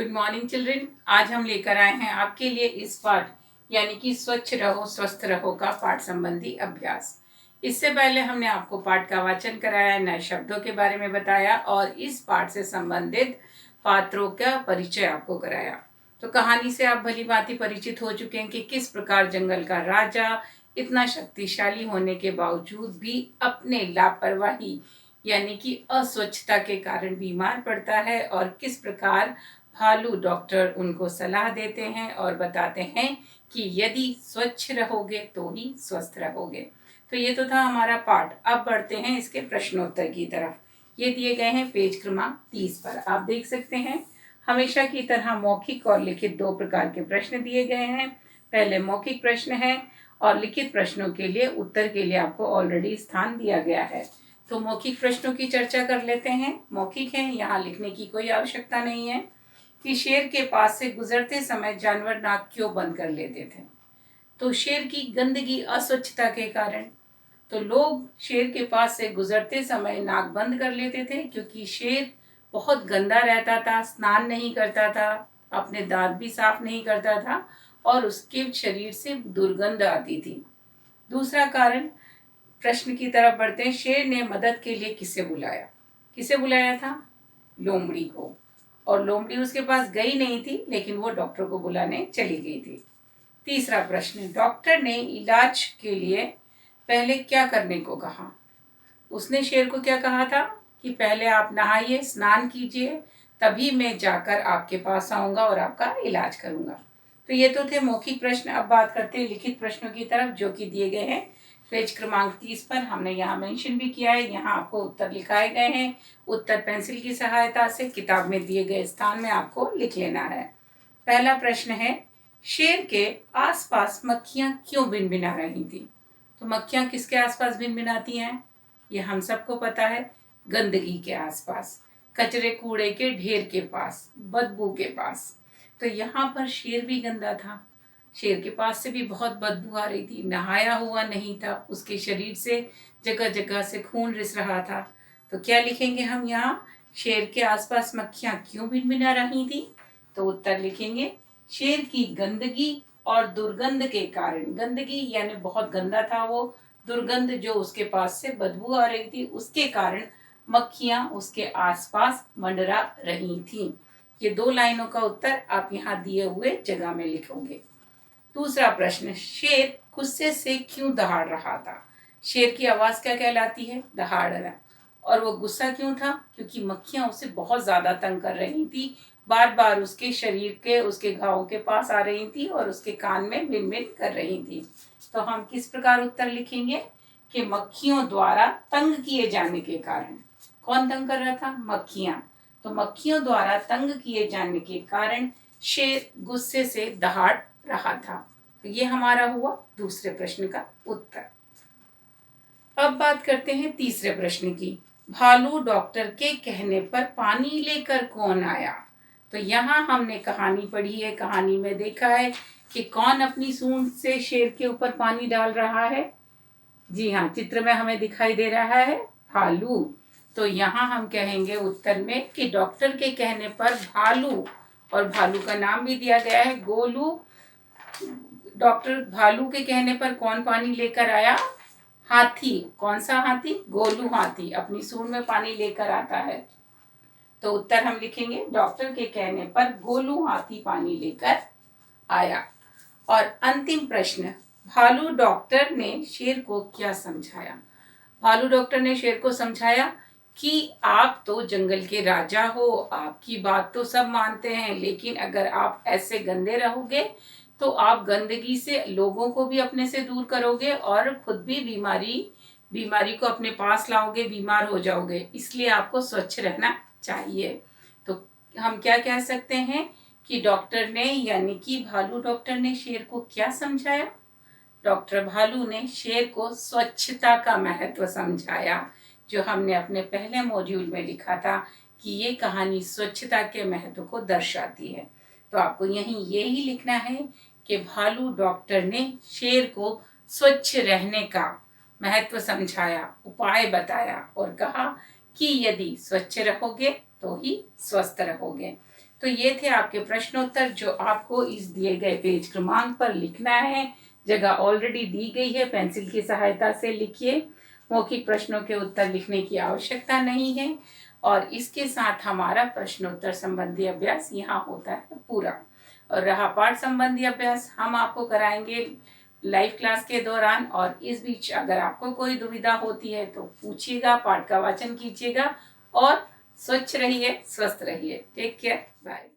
Good morning children. आज हम लेकर आए हैं आपके लिए इस पाठ यानी कि स्वच्छ रहो स्वस्थ रहो का पाठ संबंधी अभ्यास। इससे पहले हमने आपको पाठ का वाचन कराया, नए शब्दों के बारे में बताया और इस पाठ से संबंधित पात्रों का परिचय आपको कराया। तो कहानी से आप भली भांति परिचित हो चुके हैं कि किस प्रकार जंगल का राजा इतना शक्तिशाली होने के बावजूद भी अपने लापरवाही यानी कि अस्वच्छता के कारण बीमार पड़ता है और किस प्रकार भालू डॉक्टर उनको सलाह देते हैं और बताते हैं कि यदि स्वच्छ रहोगे तो ही स्वस्थ रहोगे। तो ये तो था हमारा पाठ। अब बढ़ते हैं इसके प्रश्नोत्तर की तरफ। ये दिए गए हैं पेज क्रमांक 30 पर, आप देख सकते हैं। हमेशा की तरह मौखिक और लिखित दो प्रकार के प्रश्न दिए गए हैं। पहले मौखिक प्रश्न है और लिखित प्रश्नों के लिए उत्तर के लिए आपको ऑलरेडी स्थान दिया गया है। तो मौखिक प्रश्नों की चर्चा कर लेते हैं। मौखिक है, यहाँ लिखने की कोई आवश्यकता नहीं है। कि शेर के पास से गुजरते समय जानवर नाक क्यों बंद कर लेते थे? तो शेर की गंदगी अस्वच्छता के कारण। तो लोग शेर के पास से गुजरते समय नाक बंद कर लेते थे क्योंकि शेर बहुत गंदा रहता था, स्नान नहीं करता था, अपने दांत भी साफ नहीं करता था और उसके शरीर से दुर्गंध आती थी। दूसरा कारण, प्रश्न की तरफ बढ़ते हैं। शेर ने मदद के लिए किसे बुलाया? किसे बुलाया था? लोमड़ी को। और लोमड़ी उसके पास गई नहीं थी, लेकिन वो डॉक्टर को बुलाने चली गई थी। तीसरा प्रश्न, डॉक्टर ने इलाज के लिए पहले क्या करने को कहा? उसने शेर को क्या कहा था कि पहले आप नहाइए, स्नान कीजिए, तभी मैं जाकर आपके पास आऊंगा और आपका इलाज करूंगा। तो ये तो थे मौखिक प्रश्न। अब बात करते हैं लिखित प्रश्नों की तरफ, जो कि दिए गए हैं पेज क्रमांक 30 पर। हमने यहाँ मेंशन भी किया है, यहाँ आपको उत्तर लिखाए गए हैं। उत्तर पेंसिल की सहायता से किताब में दिए गए स्थान में आपको लिख लेना है। पहला प्रश्न है, शेर के आसपास मक्खियां क्यों भिनभिना रही थी? तो मक्खियां किसके आसपास भिनभिनाती हैं? ये हम सबको पता है, गंदगी के आसपास, कचरे कूड़े के ढेर के पास, बदबू के पास। तो यहाँ पर शेर भी गंदा था। शेर के पास से भी बहुत बदबू आ रही थी, नहाया हुआ नहीं था, उसके शरीर से जगह जगह से खून रिस रहा था। तो क्या लिखेंगे हम यहाँ? शेर के आसपास मक्खियां क्यों भिनभिना रही थी? तो उत्तर लिखेंगे, शेर की गंदगी और दुर्गंध के कारण। गंदगी यानी बहुत गंदा था वो, दुर्गंध जो उसके पास से बदबू आ रही थी, उसके कारण मक्खियां उसके आसपास मंडरा रही थीं। ये दो लाइनों का उत्तर आप यहाँ दिए हुए जगह में लिखोगे। दूसरा प्रश्न, शेर गुस्से से क्यों दहाड़ रहा था? शेर की आवाज क्या कहलाती है? दहाड़ना। और वो गुस्सा क्यों था? क्योंकि मक्खियां उसे बहुत ज्यादा तंग कर रही थी, बार बार उसके शरीर के, उसके घावों के पास आ रही थी और उसके कान में भिन भिन कर रही थी। तो हम किस प्रकार उत्तर लिखेंगे कि मक्खियों द्वारा तंग किए जाने के कारण। कौन तंग कर रहा था? मक्खियां। तो मक्खियों द्वारा तंग किए जाने के कारण शेर गुस्से से दहाड़ रहा था। तो ये हमारा हुआ दूसरे प्रश्न का उत्तर। अब बात करते हैं तीसरे प्रश्न की। भालू डॉक्टर के कहने पर पानी लेकर कौन आया? तो यहाँ हमने कहानी पढ़ी है, कहानी में देखा है कि कौन अपनी सूंड से शेर के ऊपर पानी डाल रहा है। जी हाँ, चित्र में हमें दिखाई दे रहा है भालू। तो यहाँ हम कहेंगे उत्तर में कि डॉक्टर के कहने पर भालू, और भालू का नाम भी दिया गया है गोलू। डॉक्टर भालू के कहने पर कौन पानी लेकर आया? हाथी। कौन सा हाथी? गोलू हाथी अपनी सूंड में पानी लेकर आता है। तो उत्तर हम लिखेंगे, डॉक्टर के कहने पर गोलू हाथी पानी लेकर आया। और अंतिम प्रश्न, भालू डॉक्टर ने शेर को क्या समझाया? भालू डॉक्टर ने शेर को समझाया कि आप तो जंगल के राजा हो, आपकी बात तो सब मानते हैं, लेकिन अगर आप ऐसे गंदे रहोगे तो आप गंदगी से लोगों को भी अपने से दूर करोगे और खुद भी बीमारी को अपने पास लाओगे, बीमार हो जाओगे। इसलिए आपको स्वच्छ रहना चाहिए। तो हम क्या कह सकते हैं कि डॉक्टर ने यानी कि भालू डॉक्टर ने शेर को क्या समझाया? डॉक्टर भालू ने शेर को स्वच्छता का महत्व समझाया, जो हमने अपने पहले मॉड्यूल में लिखा था कि ये कहानी स्वच्छता के महत्व को दर्शाती है। तो आपको यही लिखना है कि भालू डॉक्टर ने शेर को स्वच्छ रहने का महत्व समझाया, उपाय बताया और कहा कि यदि स्वच्छ रहोगे तो ही स्वस्थ रहोगे। तो ये थे आपके प्रश्नोत्तर जो आपको इस दिए गए पेज क्रमांक पर लिखना है। जगह ऑलरेडी दी गई है, पेंसिल की सहायता से लिखिए। मौखिक प्रश्नों के उत्तर लिखने की आवश्यकता नहीं है। और इसके साथ हमारा प्रश्नोत्तर संबंधी अभ्यास यहाँ होता है पूरा। और रहा पाठ संबंधी अभ्यास, हम आपको कराएंगे लाइव क्लास के दौरान। और इस बीच अगर आपको कोई दुविधा होती है तो पूछिएगा, पाठ का वाचन कीजिएगा और स्वच्छ रहिए, स्वस्थ रहिए। Take care, bye.